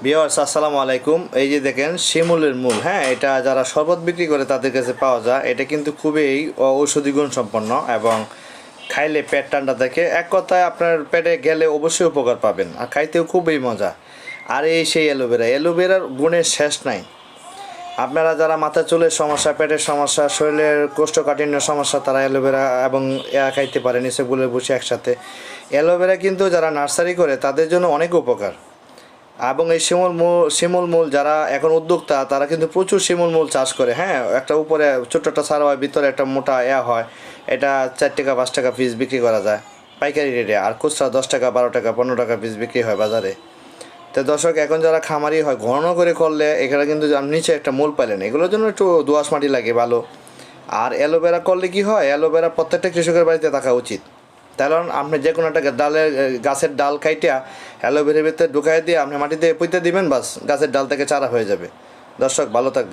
Viewers আসসালামু আলাইকুম। এই যে দেখেন শিমুলের মূল, হ্যাঁ, এটা যারা শরবত বিক্রি করে তাদের কাছে পাওয়া যায়। এটা কিন্তু খুবই ঔষধি গুণ সম্পন্ন এবং খাইলে পেট ঠান্ডা থাকে। এক কথায় আপনার পেটে গেলে অবশ্যই উপকার পাবেন, আর খাইতেও খুবই মজা। আর এই সেই অ্যালোভেরার গুণের শেষ নাই। আপনারা যারা মাথা চুলের সমস্যা, পেটের সমস্যা, শরীরের কোষ্ঠকাঠিন্যের সমস্যা, তারা অ্যালোভেরা এবং খাইতে পারেন এসবগুলো বসে একসাথে। অ্যালোভেরা কিন্তু যারা নার্সারি করে তাদের জন্য অনেক উপকার। এবং এই শিমুল মূল যারা এখন উদ্যোক্তা তারা কিন্তু প্রচুর শিমুল মূল চাষ করে। হ্যাঁ, একটা উপরে ছোট্ট একটা সার হয়, ভিতরে একটা মোটা হয়। এটা 4 টাকা 5 টাকা পিস বিক্রি করা যায় পাইকারি রেটে, আর খুচরা 10 টাকা 12 টাকা 15 টাকা পিস বিক্রি হয় বাজারে। তো দর্শক, এখন যারা খামারি হয় ঘন করে করলে এখানে কিন্তু নিচে একটা মূল পাইলেন, এগুলোর জন্য একটু দোআঁশ মাটি লাগে ভালো। আর অ্যালোভেরা করলে কি হয়, অ্যালোভেরা প্রত্যেকটা কৃষকের বাড়িতে থাকা উচিত। কারণ আপনি যে কোনো একটা গাছের ডাল কাইটা অ্যালোভেরার ভিতরে ঢুকাই দিয়ে আপনি মাটিতে পুঁতে দিবেন, বাস গাছের ডাল থেকে চারা হয়ে যাবে। দর্শক, ভালো থাকবেন।